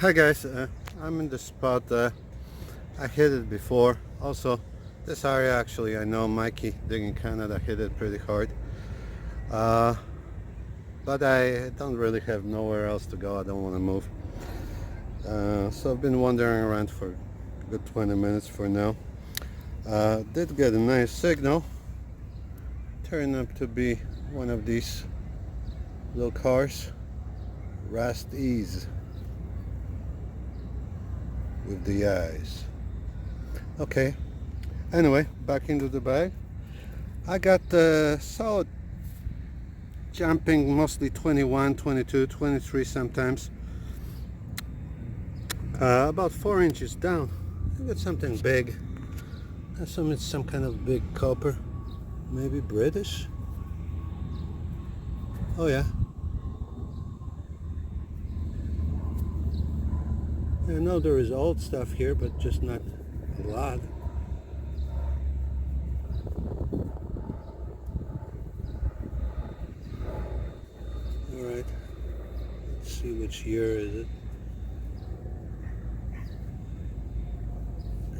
Hi guys, I'm in the spot. I hit it before. Also, this area actually, I know Mikey digging Canada hit it pretty hard. Uh, but I don't really have nowhere else to go. I don't want to move. So I've been wandering around for a good 20 minutes for now. Did get a nice signal. Turned up to be one of these little cars. Rust Ease with the eyes. Okay, anyway, back into the bag. I got solid jumping, mostly 21, 22, 23 sometimes. About 4 inches down. I got something big. I assume it's some kind of big copper. Maybe British? Oh yeah. I know there is old stuff here, but just not a lot. Alright, let's see which year is it.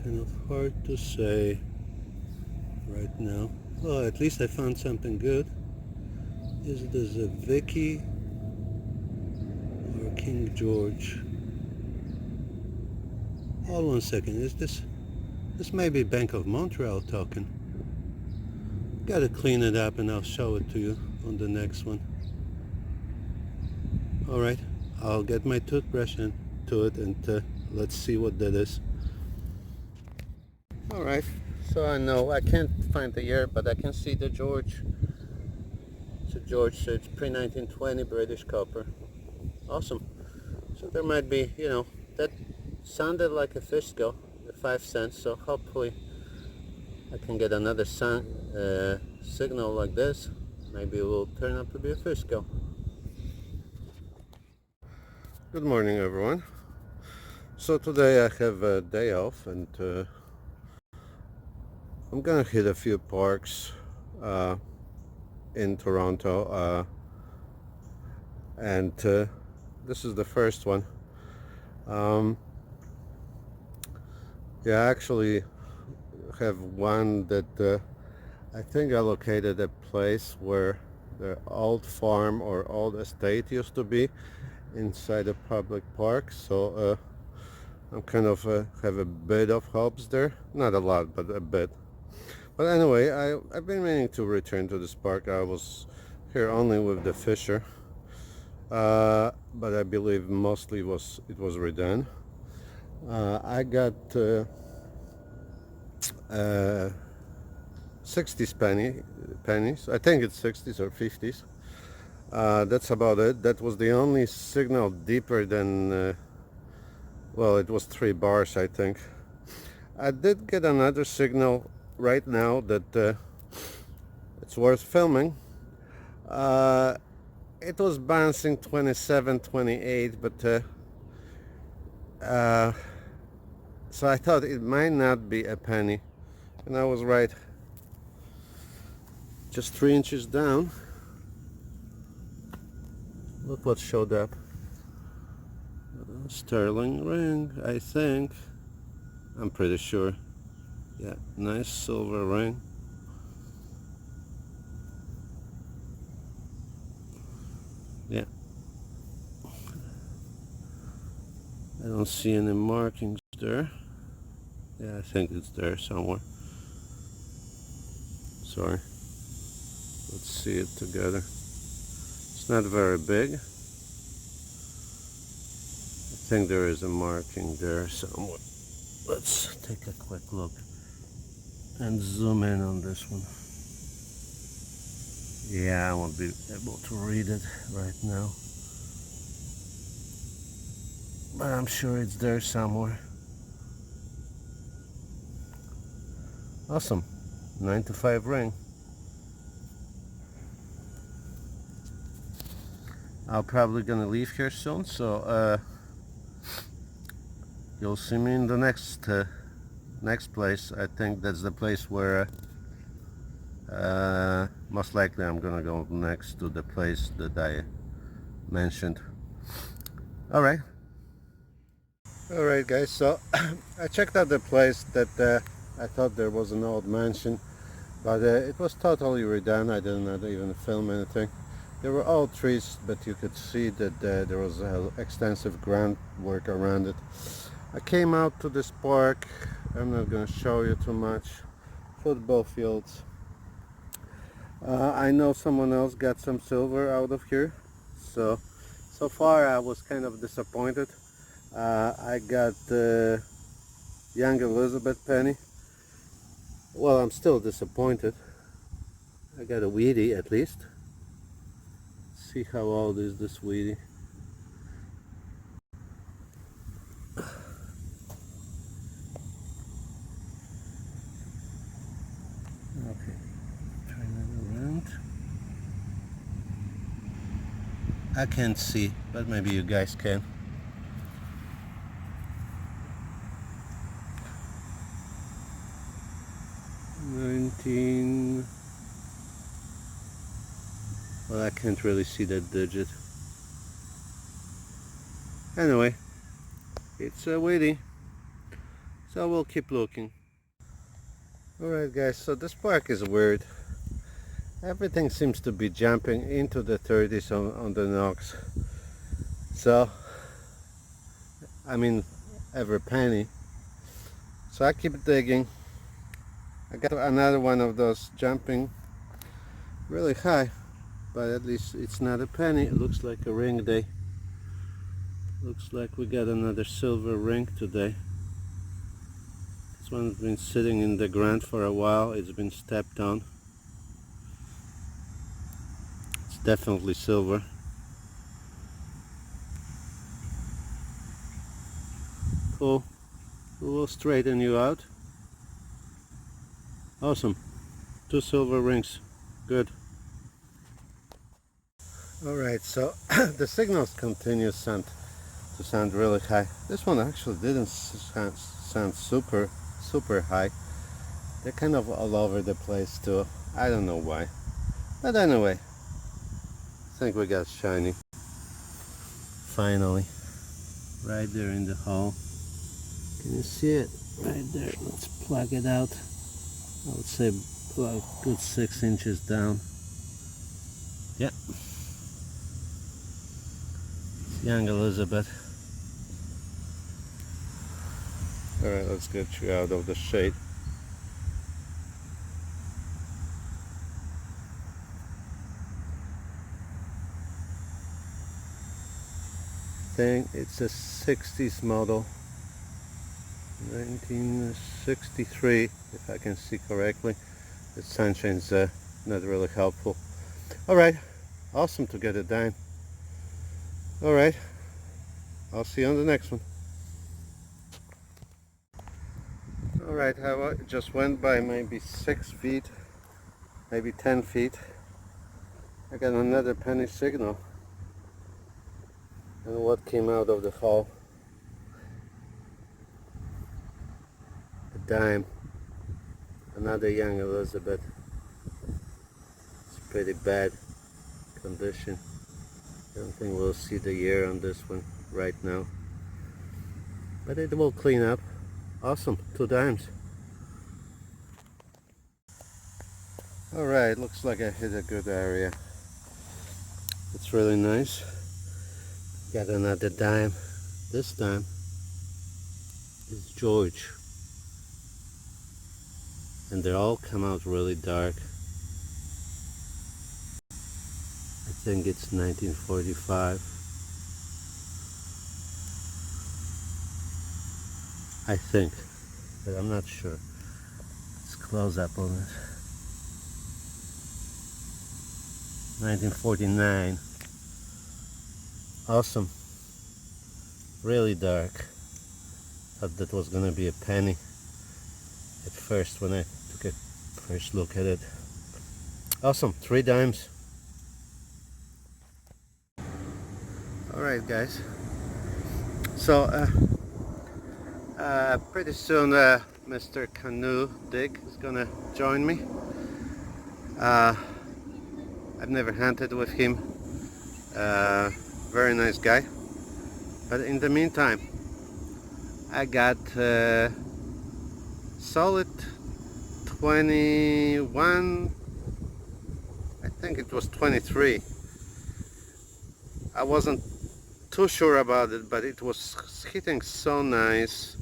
Kind of hard to say right now. Well, at least I found something good. Is this a Vicky or King George? Hold on a second, is this may be Bank of Montreal talking. Gotta clean it up and I'll show it to you on the next one. Alright, I'll get my toothbrush into it and let's see what that is. Alright, so I know I can't find the year, but I can see the George. It's a George, so it's pre-1920 British copper. Awesome. So there might be, you know, that sounded like a fish scale, 5 cents, so hopefully I can get another signal like this. Maybe it will turn out to be a fish scale. Good morning everyone. So today I have a day off and I'm gonna hit a few parks in Toronto and this is the first one. Yeah, I actually have one that I think I located a place where the old farm or old estate used to be inside a public park, so I'm kind of have a bit of hopes there. Not a lot, but a bit. But anyway, I've been meaning to return to this park. I was here only with the fisher, but I believe mostly it was redone. I got 60s pennies. I think it's 60s or 50s. That's about it. That was the only signal deeper than well, it was 3 bars, I think. I did get another signal right now that it's worth filming. It was bouncing 27, 28, but so I thought it might not be a penny, and I was right. Just 3 inches down. Look what showed up. Sterling ring, I think. I'm pretty sure. Yeah, nice silver ring. Yeah. I don't see any markings there. Yeah, I think it's there somewhere. Sorry. Let's see it together. It's not very big. I think there is a marking there somewhere. Let's take a quick look and zoom in on this one. Yeah, I won't be able to read it right now, but I'm sure it's there somewhere. Awesome. 9 to 5 ring. I'm probably gonna leave here soon, so you'll see me in the next place. I think that's the place where most likely I'm gonna go next to the place that I mentioned. All right. Alright guys, so I checked out the place that I thought there was an old mansion, but it was totally redone. I didn't even film anything. There were all trees, but you could see that there was extensive groundwork around it. I came out to this park. I'm not going to show you too much. Football fields. I know someone else got some silver out of here, so far I was kind of disappointed. I got young Elizabeth penny. Well, I'm still disappointed. I got a weedy at least. See how old is this weedy? Okay, turn it around. I can't see, but maybe you guys can. Well, I can't really see that digit. Anyway, it's a weedy, so we'll keep looking. Alright guys, so this park is weird. Everything seems to be jumping into the 30s on the knocks. So, I mean, every penny. So I keep digging. I got another one of those jumping really high, but at least it's not a penny. It looks like a ring day. Looks like we got another silver ring today. This one's been sitting in the ground for a while. It's been stepped on. It's definitely silver. Cool. We'll straighten you out. Awesome. 2 silver rings. Good. Alright, so the signals continue to sound really high. This one actually didn't sound super high. They're kind of all over the place too. I don't know why. But anyway, I think we got shiny. Finally. Right there in the hole. Can you see it? Right there. Let's plug it out. I would say about a good 6 inches down. Yeah. Young Elizabeth. Alright, let's get you out of the shade. Thing, it's a 60s model. 1963, if I can see correctly. The sunshine's not really helpful. Alright, awesome to get a dime. Alright, I'll see you on the next one. Alright, I just went by maybe 6 feet, maybe 10 feet. I got another penny signal. And what came out of the hole? A dime. Another young Elizabeth. It's pretty bad condition. I don't think we'll see the year on this one right now. But it will clean up. Awesome, 2 dimes. Alright, looks like I hit a good area. It's really nice. Got another dime. This time is George. And they all come out really dark. I think it's 1945. I think, but I'm not sure. Let's close up on it. 1949. Awesome. Really dark. Thought that was gonna be a penny at first when I took a first look at it. Awesome, 3 dimes. Alright guys, so pretty soon Mr. Canoe Dick is gonna join me. I've never hunted with him. Very nice guy. But in the meantime, I got solid 21, I think it was 23. I wasn't too sure about it, but it was hitting so nice.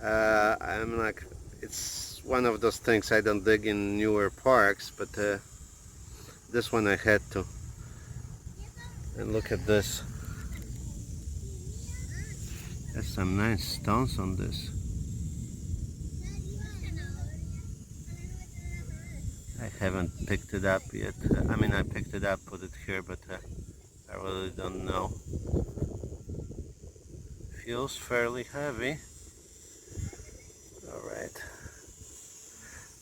I'm like, it's one of those things I don't dig in newer parks, but this one I had to. And look at this. There's some nice stones on this. I haven't picked it up yet. I mean, I picked it up, put it here, but I really don't know. Feels fairly heavy. Alright.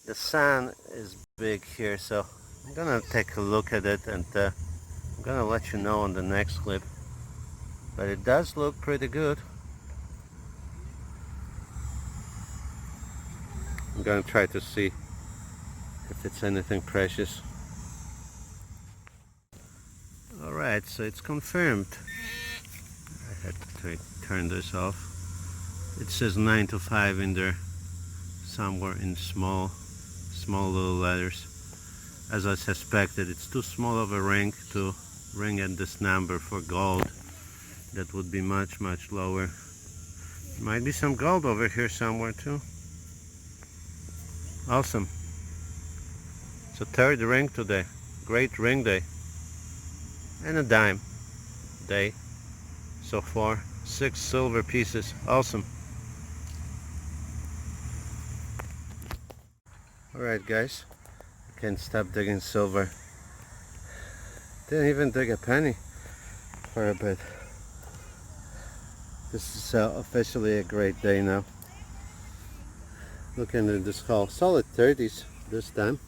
The sun is big here, so I'm gonna take a look at it, and I'm gonna let you know on the next clip. But it does look pretty good. I'm gonna try to see if it's anything precious. Alright, so it's confirmed. I had to turn this off. It says 9 to 5 in there, somewhere in small little letters. As I suspected, it's too small of a ring to ring at this number for gold. That would be much lower. Might be some gold over here somewhere too. Awesome. So third ring today. Great ring day. And a dime day so far. 6 silver pieces. Awesome. Alright guys, I can't stop digging silver. Didn't even dig a penny for a bit. This is officially a great day now. Looking at this hole, solid 30s this time.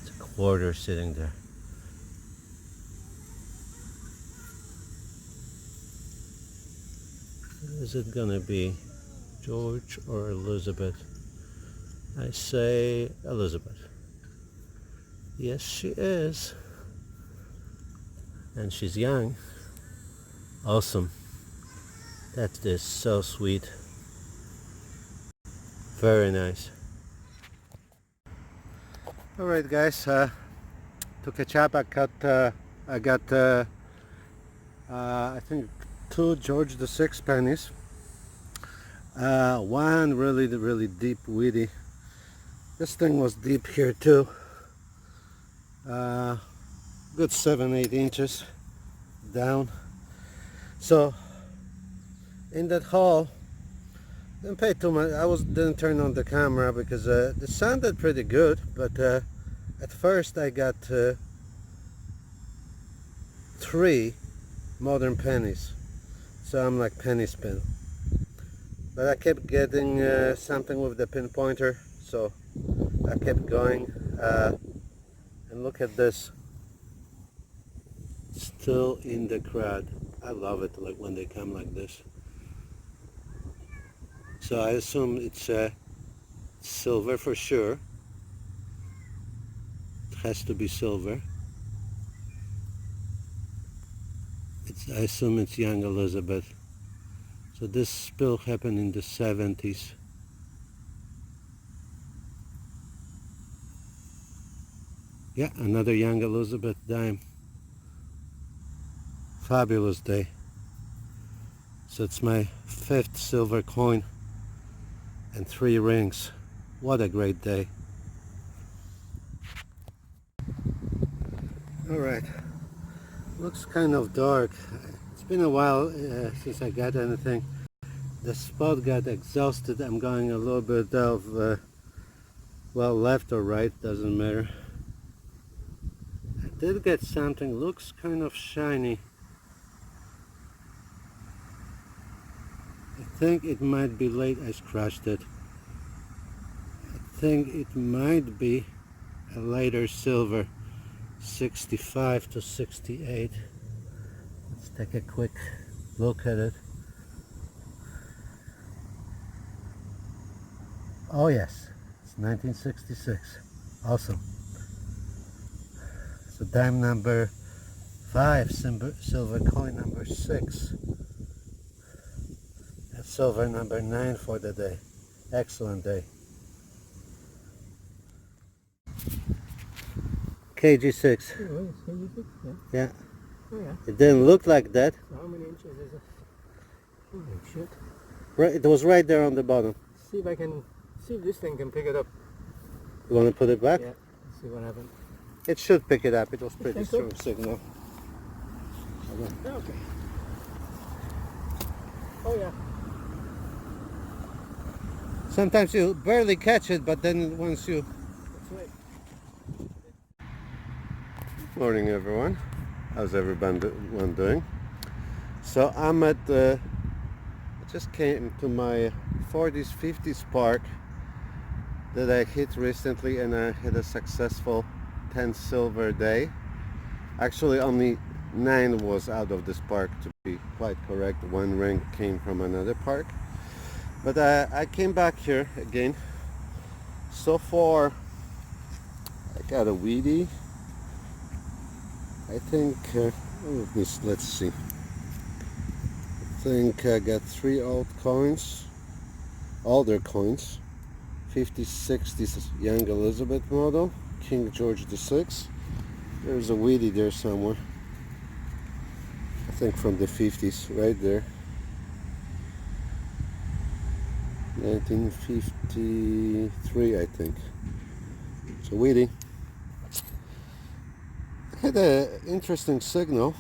It's a quarter sitting there. Is it gonna be George or Elizabeth? I say Elizabeth. Yes, she is. And she's young. Awesome. That is so sweet. Very nice. Alright guys, to catch up, I got I think 2 George VI pennies. One really deep weedy. This thing was deep here too. Good 7-8 inches down. So in that hole, didn't pay too much. Didn't turn on the camera because it sounded pretty good, but at first I got 3 modern pennies. So I'm like penny spin. But I kept getting something with the pinpointer, so I kept going. And look at this. Still in the crowd. I love it, like when they come like this. So I assume it's silver for sure. It has to be silver. I assume it's young Elizabeth. So this spill happened in the 70s. Yeah, another young Elizabeth dime. Fabulous day. So it's my 5th silver coin and 3 rings. What a great day. Alright, looks kind of dark. It's been a while since I got anything. The spot got exhausted. I'm going a little bit of well, left or right, doesn't matter. I did get something, looks kind of shiny. I think it might be late. I scratched it. I think it might be a later silver, 65 to 68. Let's take a quick look at it. Oh yes, it's 1966. Awesome. So dime number 5, silver coin number 6. silver number 9 for the day. Excellent day. KG6. Oh, it's KG6? Yeah. Yeah. Oh yeah. It didn't look like that. So how many inches is it? Holy shit. Right, it was right there on the bottom. See if I can, see if this thing can pick it up. You want to put it back? Yeah. Let's see what happens. It should pick it up. It was pretty think so? strong signal. Okay. Oh yeah. Sometimes you barely catch it, but then once you... That's right. Morning everyone. How's everyone doing? So I'm at the... I just came to my 40s, 50s park that I hit recently, and I had a successful 10 silver day. Actually only 9 was out of this park, to be quite correct. 1 ring came from another park. But I came back here again. So far I got a weedy. I think let's see. I think I got 3 old coins, older coins. 50s, 60s Young Elizabeth model, King George VI. There's a weedy there somewhere. I think from the 50s, right there. 1953, I think. It's a weedy. Had an interesting signal.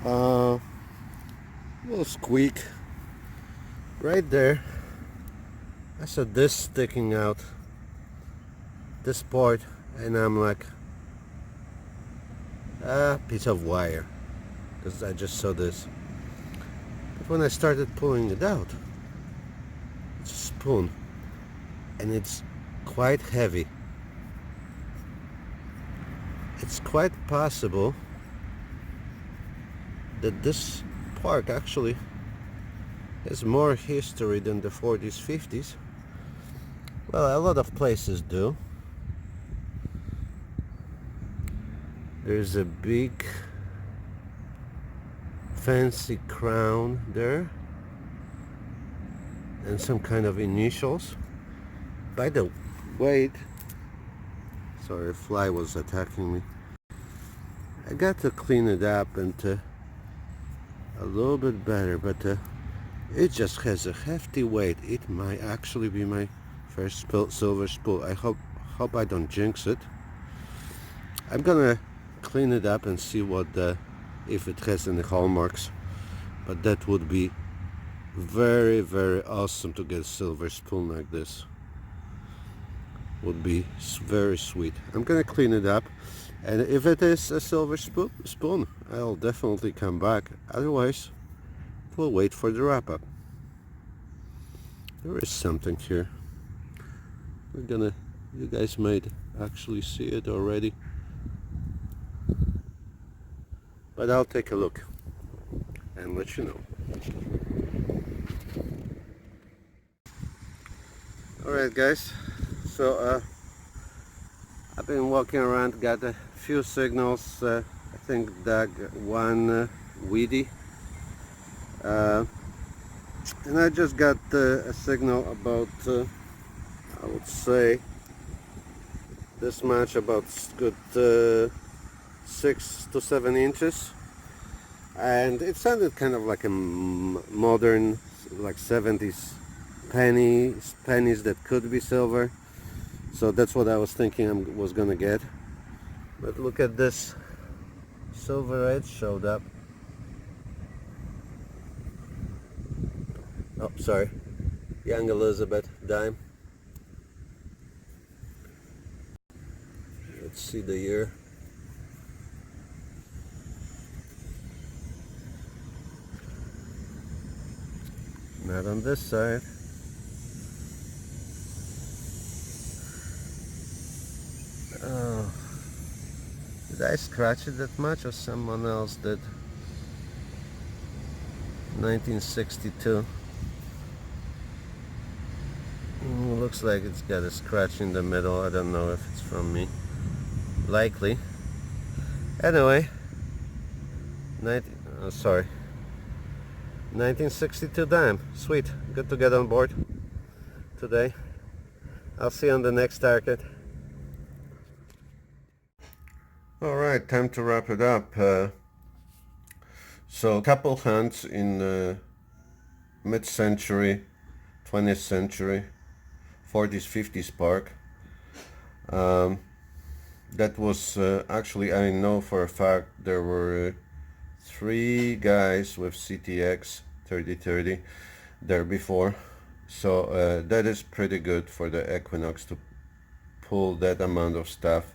Little squeak right there. I saw this sticking out, this part, and I'm like, a piece of wire, because I just saw this. But when I started pulling it out, it's a spoon, and it's quite heavy. It's quite possible that this park actually has more history than the 40s, 50s. Well, a lot of places do. There's a big fancy crown there and some kind of initials. By the way, sorry, a fly was attacking me. I got to clean it up and a little bit better, but it just has a hefty weight. It might actually be my first silver spool. I hope I don't jinx it. I'm gonna clean it up and see what if it has any hallmarks. But that would be very, very awesome to get a silver spoon like this. Would be very sweet. I'm gonna clean it up, and if it is a silver spoon, I'll definitely come back. Otherwise, we'll wait for the wrap up. There is something here. You guys might actually see it already, but I'll take a look and let you know. Alright guys, so I've been walking around, got a few signals. I think dug 1 weedy, and I just got a signal about I would say this much, about good 6 to 7 inches, and it sounded kind of like a modern, like 70s pennies that could be silver. So that's what I was thinking I was gonna get. But look at this, silver edge showed up. Oh, sorry, Young Elizabeth dime. Let's see the year. Not on this side. Oh, did I scratch it that much, or someone else did? 1962. Looks like it's got a scratch in the middle. I don't know if it's from me. Likely. Anyway, 1962 dime. Sweet. Good to get on board today. I'll see you on the next target. Alright, time to wrap it up. So couple hunts in mid-century, 20th century, 40s, 50s park. That was actually, I know for a fact there were 3 guys with CTX 3030 there before. So that is pretty good for the Equinox to pull that amount of stuff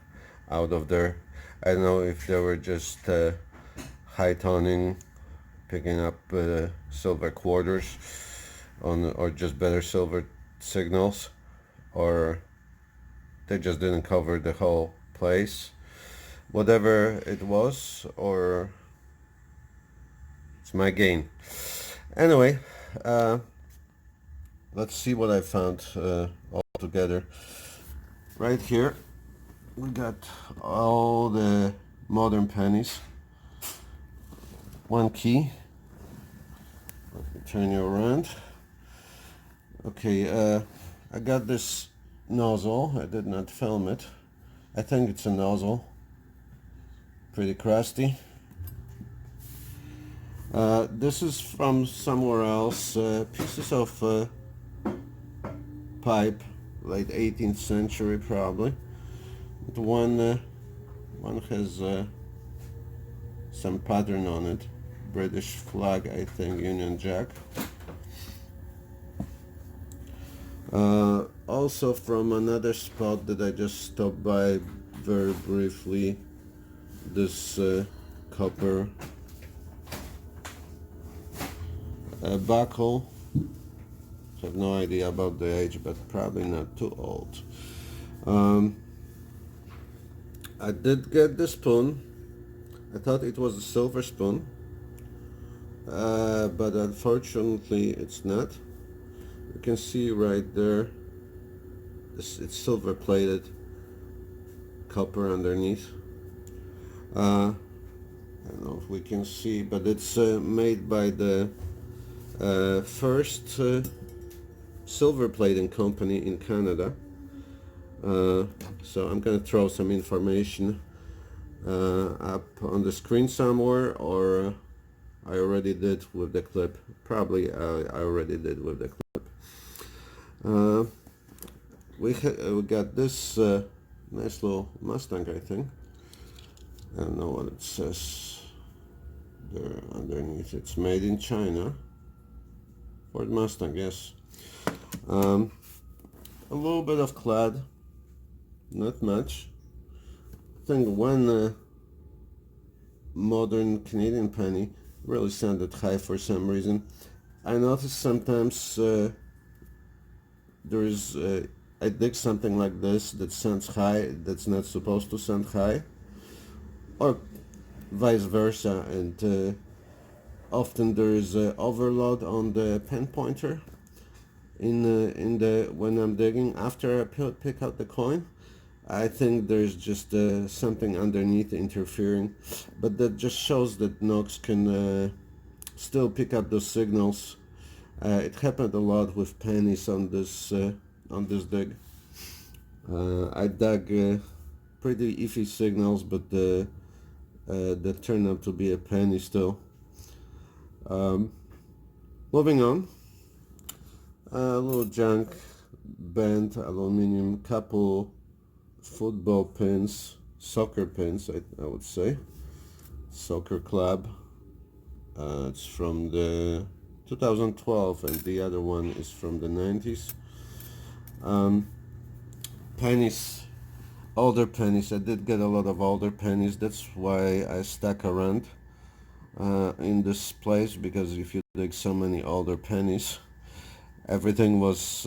out of there. I don't know if they were just high toning, picking up silver quarters or just better silver signals, or they just didn't cover the whole place. Whatever it was, or it's my gain. Anyway, let's see what I found all together. Right here we got all the modern pennies. One key. Let me turn you around. Okay, I got this nozzle. I did not film it. I think it's a nozzle. Pretty crusty. This is from somewhere else. Pieces of pipe, late 18th century probably. But one has some pattern on it. British flag, I think, Union Jack. Also from another spot that I just stopped by very briefly, this copper buckle. I have no idea about the age, but probably not too old. I did get the spoon. I thought it was a silver spoon, but unfortunately it's not. You can see right there, it's silver plated, copper underneath. I don't know if we can see, but it's made by the first silver plating company in Canada. So I'm gonna throw some information up on the screen somewhere, or I already did with the clip. Probably I already did with the clip. We got this nice little Mustang, I think. I don't know what it says there underneath. It's made in China. Ford Mustang, yes. A little bit of clad, not much. I think one modern Canadian penny really sounded high for some reason. I noticed sometimes I dig something like this that sounds high, that's not supposed to sound high, or vice versa, and often there is overload on the pen pointer when I'm digging. After I pick out the coin, I think there's just something underneath interfering, but that just shows that Knox can still pick up those signals. It happened a lot with pennies on this dig. I dug pretty iffy signals, but that turned out to be a penny still. Moving on, a little junk, bent aluminum, couple football pins, soccer pins, I would say, soccer club. It's from the 2012, and the other one is from the 90s. Pennies, older pennies. I did get a lot of older pennies. That's why I stuck around in this place, because if you dig so many older pennies, everything was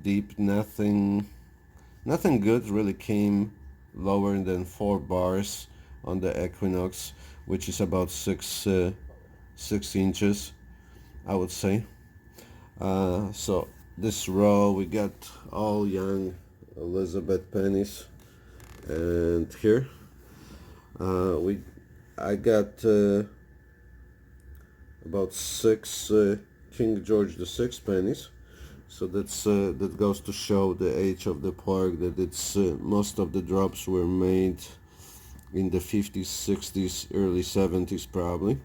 deep. Nothing good really came lower than 4 bars on the Equinox, which is about 6 inches, I would say. So this row we got all young Elizabeth pennies, and here I got about 6 King George VI pennies. So that goes to show the age of the park, that it's most of the drops were made in the 50s, 60s, early 70s probably.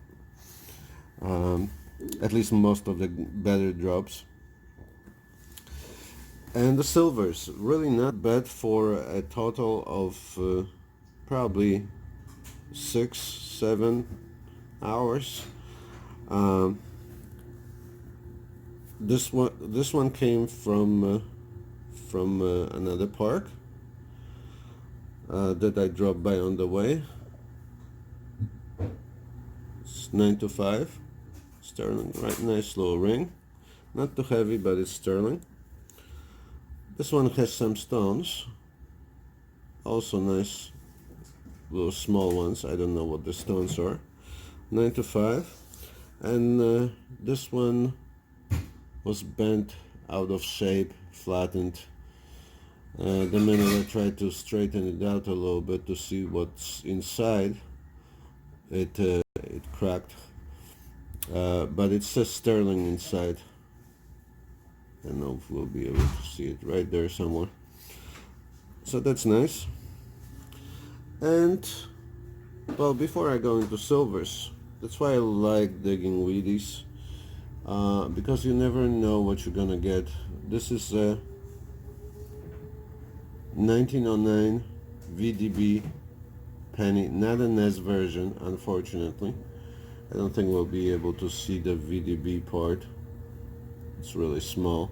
At least most of the better drops. And the silvers, really not bad for a total of probably 6-7 hours. This one came from another park that I dropped by on the way. It's 9 to 5 sterling, right? Nice little ring, not too heavy, but it's sterling. This one has some stones, also nice little small ones. I don't know what the stones are. 9 to 5. And this one was bent out of shape, flattened. The minute I tried to straighten it out a little bit to see what's inside, it cracked. But it says sterling inside. I don't know if we'll be able to see it right there somewhere. So that's nice. And well, before I go into silvers, that's why I like digging Wheaties, because you never know what you're gonna get. This is a 1909 VDB penny, not a NES version, unfortunately. I don't think we'll be able to see the VDB part. It's really small.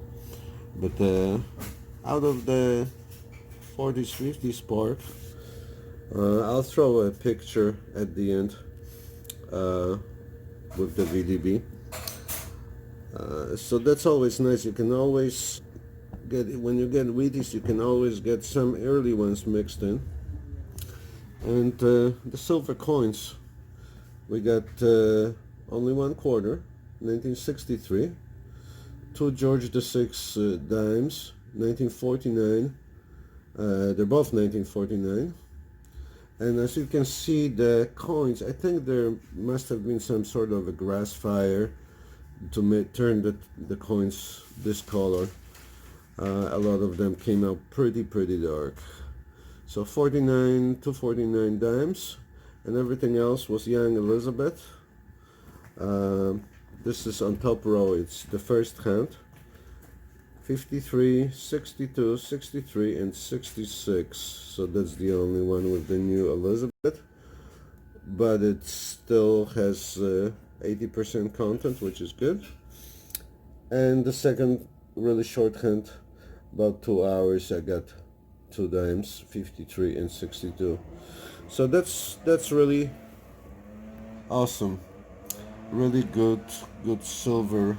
But out of the 40s, 50s part, I'll throw a picture at the end with the VDB. So that's always nice. You can always get, when you get Wheaties, you can always get some early ones mixed in. And the silver coins, we got only 1 quarter, 1963. 2 George VI dimes, 1949. They're both 1949. And as you can see, the coins, I think there must have been some sort of a grass fire to turn the coins this color. A lot of them came out pretty dark. So 49 to 49 dimes, and everything else was young Elizabeth. This is on top row, it's the first hand. 53, 62, 63, and 66. So that's the only one with the new Elizabeth. But it still has 80% content, which is good. And the second really short hand, about 2 hours, I got 2 dimes, 53 and 62. So that's really awesome. Really good silver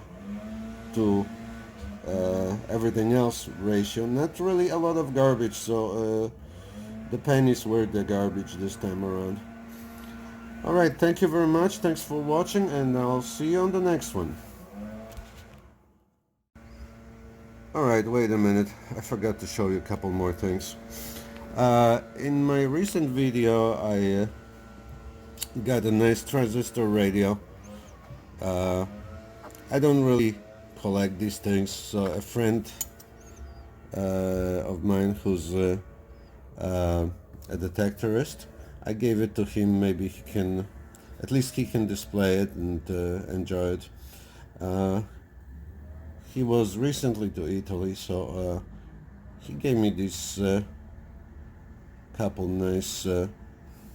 to everything else ratio. Not really a lot of garbage, so the pennies were the garbage this time around. Alright, thank you very much, thanks for watching, and I'll see you on the next one. Alright, wait a minute, I forgot to show you a couple more things. In my recent video I got a nice transistor radio. I don't really collect these things, so a friend of mine who's a detectorist, I gave it to him. Maybe he can, at least he can display it and enjoy it. He was recently to Italy, so he gave me these couple nice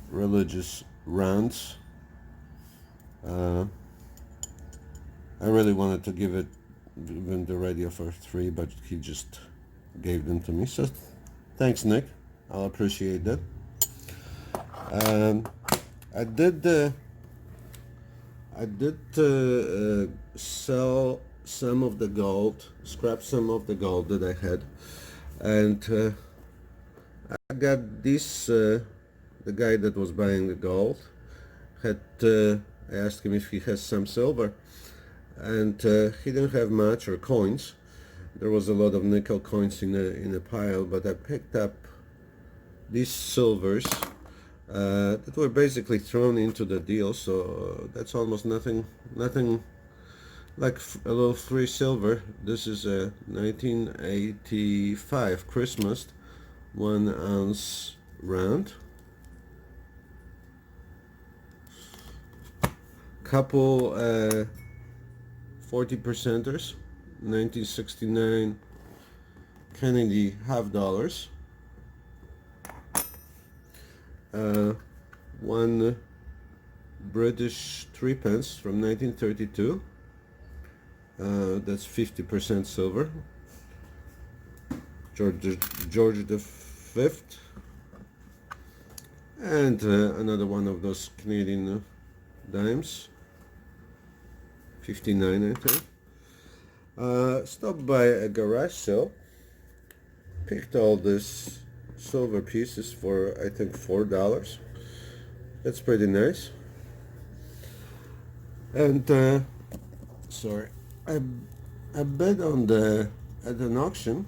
religious rounds. I really wanted to give him the radio for free, but he just gave them to me. So thanks, Nick. I'll appreciate that. I did sell some of the gold, scrap some of the gold that I had, and I got this. The guy that was buying the gold had. I asked him if he has some silver, and he didn't have much, or coins. There was a lot of nickel coins in a pile, but I picked up these silvers. that were basically thrown into the deal, so that's almost nothing like a little free silver. This is a 1985 Christmas 1 ounce round. Couple 40 percenters, 1969 Kennedy half dollars. One British 3 pence from 1932. That's 50% silver. George the Fifth, and another one of those Canadian dimes, 59, I think. Stopped by a garage sale. Picked all these silver pieces for, I think, $4. That's pretty nice. And sorry, I bet on at an auction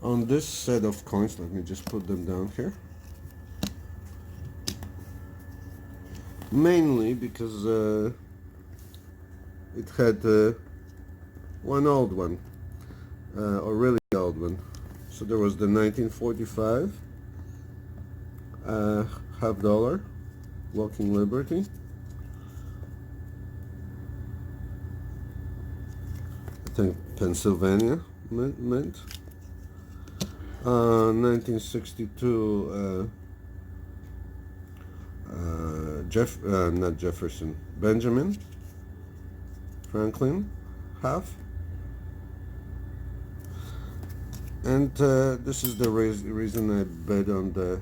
on this set of coins. Let me just put them down here. Mainly because it had one old one, a really old one. So there was the 1945 half dollar Walking Liberty. I think Pennsylvania mint. 1962 not Jefferson, Benjamin Franklin half. And this is the reason I bet on the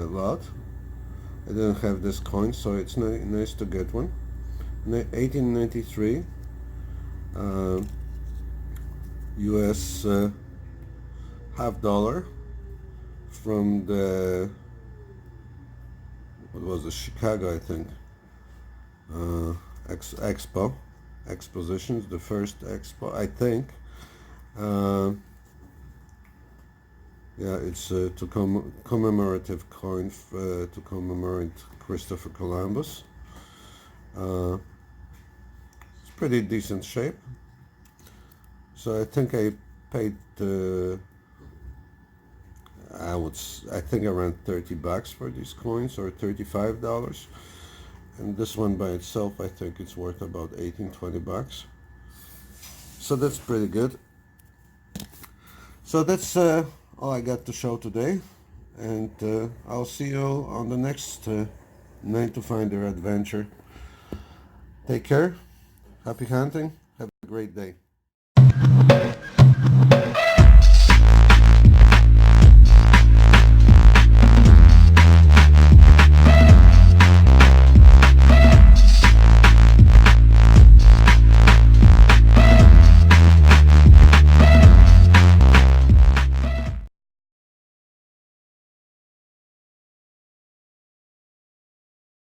lot. I didn't have this coin, so it's nice to get one. 1893 US half dollar from the, what was it, Chicago, I think, expositions, the first expo, I think. Yeah, it's to commemorative coin to commemorate Christopher Columbus. It's pretty decent shape. So I think I paid I think around $30 for these coins, or $35. And this one by itself, I think it's worth about $18-20. So that's pretty good. So that's all I got to show today, and I'll see you on the next 9 to Finder adventure. Take care, happy hunting, have a great day.